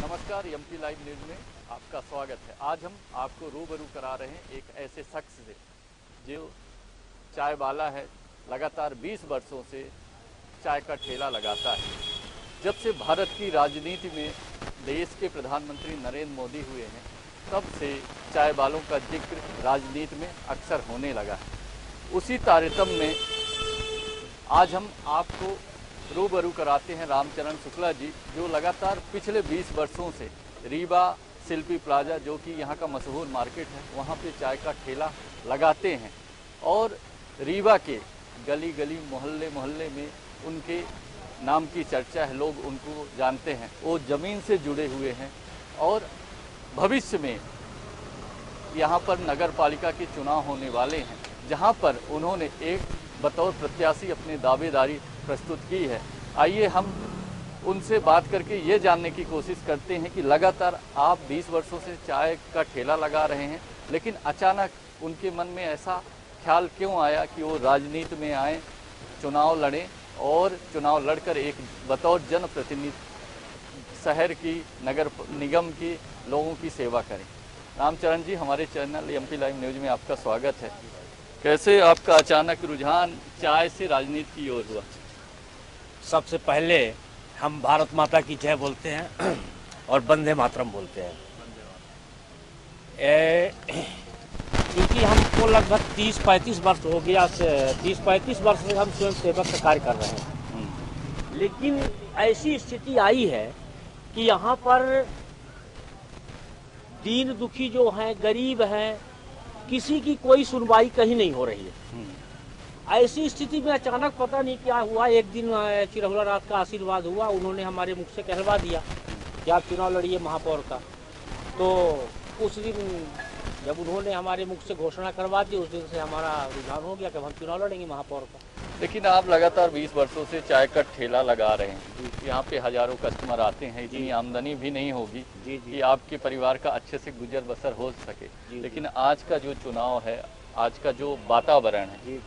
नमस्कार, MP live news में आपका स्वागत है। आज हम आपको रूबरू करा रहे हैं एक ऐसे शख्स से जो चाय वाला है, लगातार 20 वर्षों से चाय का ठेला लगाता है। जब से भारत की राजनीति में देश के प्रधानमंत्री नरेंद्र मोदी हुए हैं, तब से चाय वालों का जिक्र राजनीति में अक्सर होने लगा है। उसी तारतम्य में आज हम आपको रूबरू कराते हैं रामचरण शुक्ला जी, जो लगातार पिछले 20 वर्षों से रीवा शिल्पी प्लाजा, जो कि यहाँ का मशहूर मार्केट है, वहाँ पे चाय का ठेला लगाते हैं और रीवा के गली गली मोहल्ले मोहल्ले में उनके नाम की चर्चा है, लोग उनको जानते हैं। वो ज़मीन से जुड़े हुए हैं और भविष्य में यहाँ पर नगर पालिका के चुनाव होने वाले हैं, जहाँ पर उन्होंने एक बतौर प्रत्याशी अपनी दावेदारी प्रस्तुत की है। आइए हम उनसे बात करके ये जानने की कोशिश करते हैं कि लगातार आप 20 वर्षों से चाय का ठेला लगा रहे हैं, लेकिन अचानक उनके मन में ऐसा ख्याल क्यों आया कि वो राजनीति में आए, चुनाव लड़ें और चुनाव लड़कर एक बतौर जनप्रतिनिधि शहर की, नगर निगम की लोगों की सेवा करें। रामचरण जी, हमारे चैनल एमपी लाइव न्यूज़ में आपका स्वागत है। कैसे आपका अचानक रुझान चाय से राजनीति की ओर हुआ? सबसे पहले हम भारत माता की जय बोलते हैं और वंदे मातरम बोलते हैं। क्योंकि हमको लगभग 30-35 वर्ष हो गया, 30-35 वर्ष से हम स्वयं सेवक का कार्य कर रहे हैं। लेकिन ऐसी स्थिति आई है कि यहाँ पर दीन दुखी जो हैं, गरीब हैं, किसी की कोई सुनवाई कहीं नहीं हो रही है। ऐसी स्थिति में अचानक पता नहीं क्या हुआ, एक दिन चिरहुला रात का आशीर्वाद हुआ, उन्होंने हमारे मुख से कहलवा दिया कि आप चुनाव लड़िए महापौर का। तो उस दिन जब उन्होंने हमारे मुख से घोषणा करवा दी, उस दिन से हमारा रुझान हो गया कि हम चुनाव लड़ेंगे महापौर का। लेकिन आप लगातार 20 वर्षों से चाय का ठेला लगा रहे हैं, यहाँ पे हजारों कस्टमर आते हैं, इतनी आमदनी भी नहीं होगी कि आपके परिवार का अच्छे से गुजर बसर हो सके। लेकिन आज का जो चुनाव है, आज का जो वातावरण है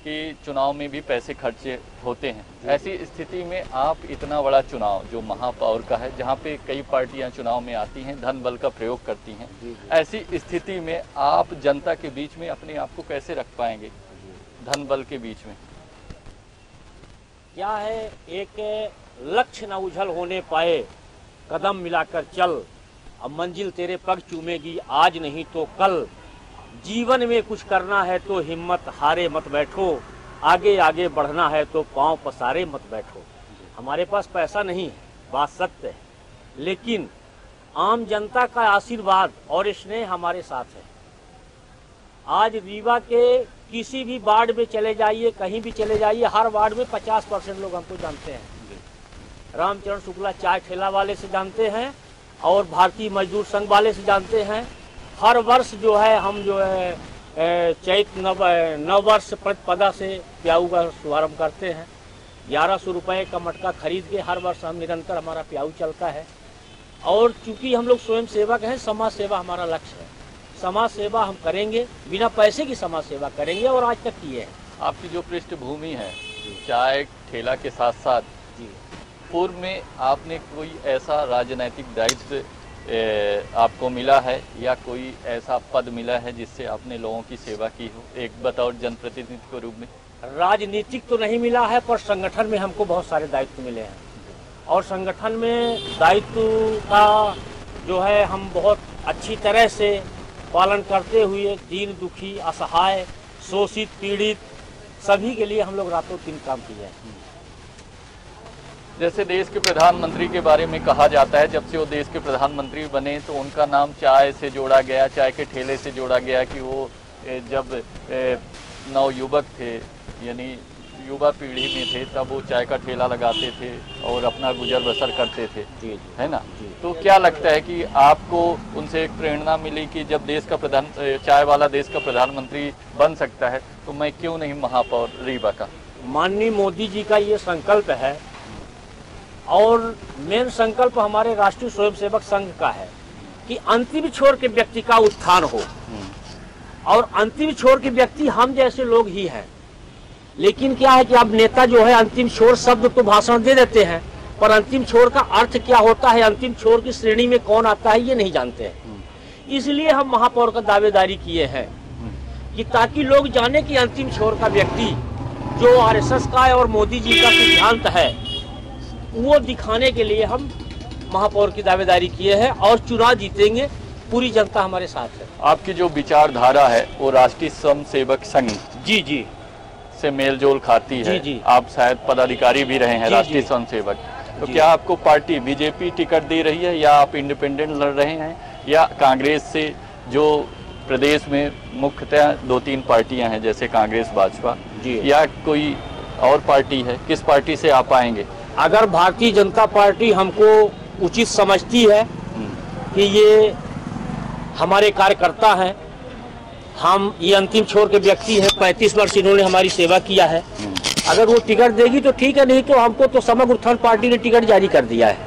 कि चुनाव में भी पैसे खर्चे होते हैं, ऐसी स्थिति में आप इतना बड़ा चुनाव जो महापौर का है, जहाँ पे कई पार्टियां चुनाव में आती हैं, धन बल का प्रयोग करती हैं, ऐसी स्थिति में आप जनता के बीच में अपने आप को कैसे रख पाएंगे धन बल के बीच में? क्या है, एक लक्ष्य न उछल होने पाए, कदम मिलाकर चल, अब मंजिल तेरे पग चूमेगी आज नहीं तो कल। जीवन में कुछ करना है तो हिम्मत हारे मत बैठो, आगे आगे बढ़ना है तो पांव पसारे मत बैठो। हमारे पास पैसा नहीं है, बात सत्य है, लेकिन आम जनता का आशीर्वाद और स्नेह हमारे साथ है। आज रीवा के किसी भी वार्ड में चले जाइए, कहीं भी चले जाइए, हर वार्ड में 50% लोग हमको जानते हैं। रामचरण शुक्ला चाय ठेला वाले से जानते हैं और भारतीय मजदूर संघ वाले से जानते हैं। हर वर्ष जो है हम जो है चैत नव वर्ष प्रतिपदा से प्याऊ का शुभारम्भ करते हैं। 1100 रुपये का मटका खरीद के हर वर्ष हम निरंतर हमारा प्याऊ चलता है। और चूंकि हम लोग स्वयं सेवक हैं, समाज सेवा हमारा लक्ष्य है। समाज सेवा हम करेंगे, बिना पैसे की समाज सेवा करेंगे और आज तक किए हैं। आपकी जो पृष्ठभूमि है चाय ठेला के साथ साथ, पूर्व में आपने कोई ऐसा राजनैतिक दायित्व आपको मिला है या कोई ऐसा पद मिला है जिससे आपने लोगों की सेवा की हो, एक बतौर जनप्रतिनिधि के रूप में? राजनीतिक तो नहीं मिला है, पर संगठन में हमको बहुत सारे दायित्व मिले हैं और संगठन में दायित्व का जो है हम बहुत अच्छी तरह से पालन करते हुए दीन दुखी, असहाय, शोषित, पीड़ित सभी के लिए हम लोग रातों दिन काम किए हैं। जैसे देश के प्रधानमंत्री के बारे में कहा जाता है, जब से वो देश के प्रधानमंत्री बने तो उनका नाम चाय से जोड़ा गया, चाय के ठेले से जोड़ा गया कि वो जब नवयुवक थे, यानी युवा पीढ़ी में थे, तब वो चाय का ठेला लगाते थे और अपना गुजर बसर करते थे, है ना? तो क्या लगता है कि आपको उनसे एक प्रेरणा मिली कि जब देश का चाय वाला देश का प्रधानमंत्री बन सकता है तो मैं क्यों नहीं महापौर रीवा का? माननीय मोदी जी का ये संकल्प है और मेन संकल्प हमारे राष्ट्रीय स्वयंसेवक संघ का है कि अंतिम छोर के व्यक्ति का उत्थान हो। और अंतिम छोर के व्यक्ति हम जैसे लोग ही हैं। लेकिन क्या है कि अब नेता जो है अंतिम छोर शब्द तो भाषण दे देते हैं, पर अंतिम छोर का अर्थ क्या होता है, अंतिम छोर की श्रेणी में कौन आता है, ये नहीं जानते हैं। इसलिए हम महापौर का दावेदारी किए हैं कि ताकि लोग जाने कि अंतिम छोर का व्यक्ति जो आरएसएस का और मोदी जी का सिद्धांत है, वो दिखाने के लिए हम महापौर की दावेदारी किए हैं और चुनाव जीतेंगे। पूरी जनता हमारे साथ है। आपकी जो विचारधारा है वो राष्ट्रीय स्वयं सेवक संघ जी से मेलजोल खाती है। जी। आप शायद पदाधिकारी भी रहे हैं राष्ट्रीय स्वयं सेवक, तो क्या आपको पार्टी बीजेपी टिकट दे रही है या आप इंडिपेंडेंट लड़ रहे हैं, या कांग्रेस से जो प्रदेश में मुख्यतः 2-3 पार्टियां हैं जैसे कांग्रेस भाजपा, या कोई और पार्टी है, किस पार्टी से आप आएंगे? अगर भारतीय जनता पार्टी हमको उचित समझती है कि ये हमारे कार्यकर्ता हैं, हम ये अंतिम छोर के व्यक्ति हैं, 35 वर्ष इन्होंने हमारी सेवा किया है, अगर वो टिकट देगी तो ठीक है, नहीं तो हमको तो समग्र उत्थान पार्टी ने टिकट जारी कर दिया है।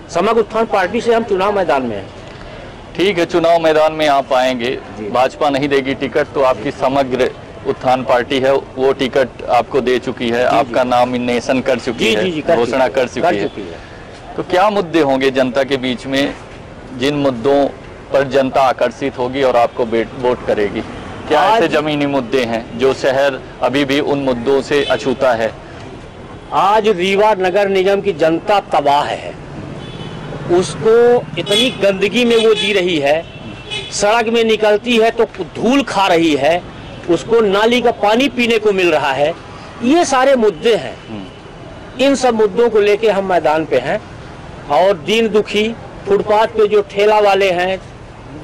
समग्र उत्थान पार्टी से हम चुनाव मैदान में हैं। ठीक है, चुनाव मैदान में आप आएंगे, भाजपा नहीं देगी टिकट तो आपकी समग्र उत्थान पार्टी है वो टिकट आपको दे चुकी है, आपका नॉमिनेशन कर चुकी है, घोषणा कर चुकी है। तो क्या मुद्दे होंगे जनता के बीच में जिन मुद्दों पर जनता आकर्षित होगी और आपको वोट करेगी? क्या ऐसे जमीनी मुद्दे हैं जो शहर अभी भी उन मुद्दों से अछूता है? आज रीवा नगर निगम की जनता तबाह है, उसको इतनी गंदगी में वो जी रही है, सड़क में निकलती है तो धूल खा रही है, उसको नाली का पानी पीने को मिल रहा है। ये सारे मुद्दे हैं, इन सब मुद्दों को लेके हम मैदान पे हैं और दीन दुखी फुटपाथ पे जो ठेला वाले हैं,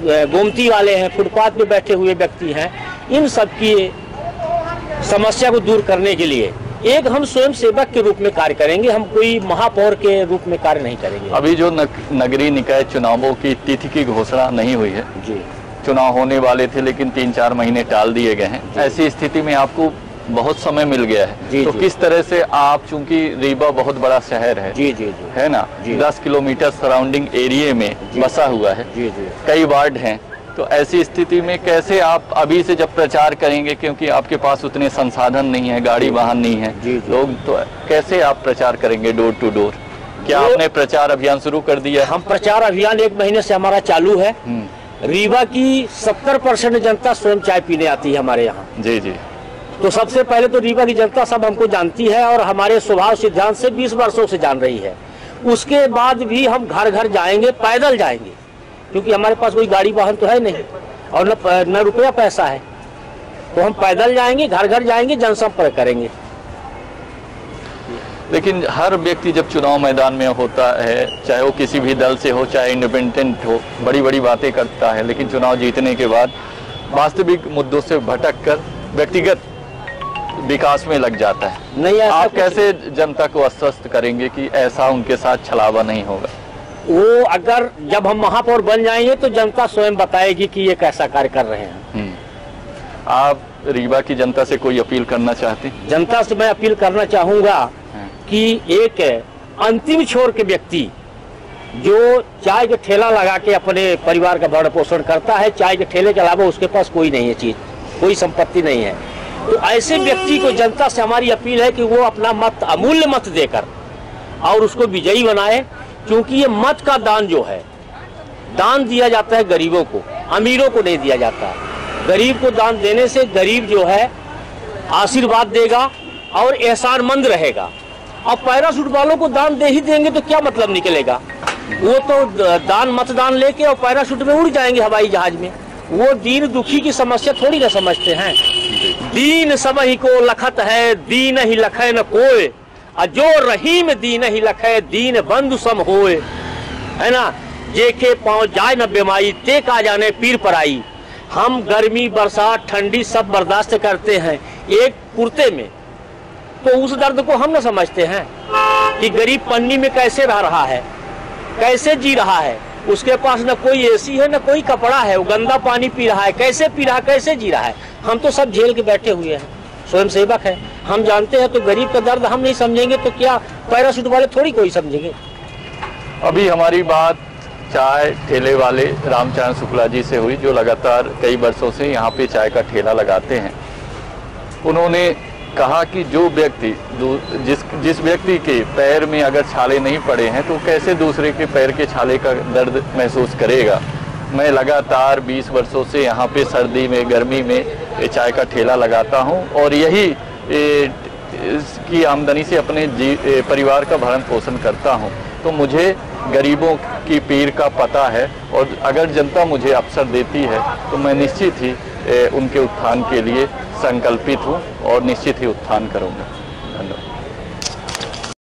गोमती वाले हैं, फुटपाथ पे बैठे हुए व्यक्ति हैं, इन सब की समस्या को दूर करने के लिए एक हम स्वयं सेवक के रूप में कार्य करेंगे, हम कोई महापौर के रूप में कार्य नहीं करेंगे। अभी जो नगरीय निकाय चुनावों की तिथि की घोषणा नहीं हुई है जी, चुनाव होने वाले थे लेकिन 3-4 महीने टाल दिए गए हैं, ऐसी स्थिति में आपको बहुत समय मिल गया है, तो किस तरह से आप, चूंकि रीवा बहुत बड़ा शहर है है ना, 10 किलोमीटर सराउंडिंग एरिया में बसा हुआ है, कई वार्ड हैं, तो ऐसी स्थिति में कैसे आप अभी से जब प्रचार करेंगे, क्योंकि आपके पास उतने संसाधन नहीं है, गाड़ी वाहन नहीं है, लोग, तो कैसे आप प्रचार करेंगे डोर टू डोर? क्या आपने प्रचार अभियान शुरू कर दिया? हम प्रचार अभियान 1 महीने से हमारा चालू है। रीवा की 70% जनता स्वयं चाय पीने आती है हमारे यहाँ। जी। तो सबसे पहले तो रीवा की जनता सब हमको जानती है और हमारे स्वभाव सिद्धांत से 20 वर्षों से जान रही है। उसके बाद भी हम घर घर जाएंगे, पैदल जाएंगे, क्योंकि हमारे पास कोई गाड़ी वाहन तो है नहीं और न रुपया पैसा है, तो हम पैदल जाएंगे, घर घर जाएंगे, जनसंपर्क करेंगे। लेकिन हर व्यक्ति जब चुनाव मैदान में होता है, चाहे वो किसी भी दल से हो, चाहे इंडिपेंडेंट हो, बड़ी बड़ी बातें करता है, लेकिन चुनाव जीतने के बाद वास्तविक मुद्दों से भटक कर व्यक्तिगत विकास में लग जाता है। नहीं, आप कैसे जनता को आश्वस्त करेंगे कि ऐसा उनके साथ छलावा नहीं होगा? वो अगर जब हम महापौर बन जाएंगे तो जनता स्वयं बताएगी कि ये कैसा कार्य कर रहे हैं। आप रीवा की जनता से कोई अपील करना चाहते हैं? जनता से मैं अपील करना चाहूंगा कि एक अंतिम छोर के व्यक्ति जो चाय के ठेला लगा के अपने परिवार का भरण पोषण करता है, चाय के ठेले के अलावा उसके पास कोई नहीं है चीज, कोई संपत्ति नहीं है, तो ऐसे व्यक्ति को जनता से हमारी अपील है कि वो अपना मत, अमूल्य मत देकर और उसको विजयी बनाए, क्योंकि ये मत का दान जो है, दान दिया जाता है गरीबों को, अमीरों को नहीं दिया जाता। गरीब को दान देने से गरीब जो है आशीर्वाद देगा और एहसानमंद रहेगा। अब पैराशूट वालों को दान दे ही देंगे तो क्या मतलब निकलेगा? वो तो दान मतदान लेके और पैराशूट में उड़ जाएंगे हवाई जहाज में। वो दीन दुखी की समस्या थोड़ी ना समझते हैं। दीन सब ही को लखत है, दीन ही लखे न कोय, जो रहीम दीन ही लखे, दीन बंधु सम होए, है ना। जेके पहुंच जाए न बेमाई, ते का जाने पीर पर आई। हम गर्मी बरसात ठंडी सब बर्दाश्त करते हैं एक कुर्ते में, तो उस दर्द को हम न समझते हैं कि गरीब पन्नी में कैसे रह रहा है, कैसे जी रहा है। उसके पास न कोई एसी है न कोई कपड़ा है, वो गंदा पानी पी रहा है, कैसे पी रहा है, कैसे जी रहा है। हम तो सब झेल के बैठे हुए हैं, स्वयं सेवक है, हम जानते हैं। तो गरीब का दर्द हम नहीं समझेंगे तो क्या पैराशूट वाले थोड़ी कोई समझेंगे। अभी हमारी बात चाय ठेले वाले रामचरण शुक्ला जी से हुई, जो लगातार कई वर्षों से यहाँ पे चाय का ठेला लगाते हैं। उन्होंने कहा कि जो व्यक्ति जिस व्यक्ति के पैर में अगर छाले नहीं पड़े हैं तो कैसे दूसरे के पैर के छाले का दर्द महसूस करेगा। मैं लगातार 20 वर्षों से यहाँ पे सर्दी में गर्मी में चाय का ठेला लगाता हूँ और यही की आमदनी से अपने परिवार का भरण पोषण करता हूँ। तो मुझे गरीबों की पीड़ का पता है और अगर जनता मुझे अवसर देती है तो मैं निश्चित ही उनके उत्थान के लिए संकल्पित हूँ और निश्चित ही उत्थान करूँगा। धन्यवाद।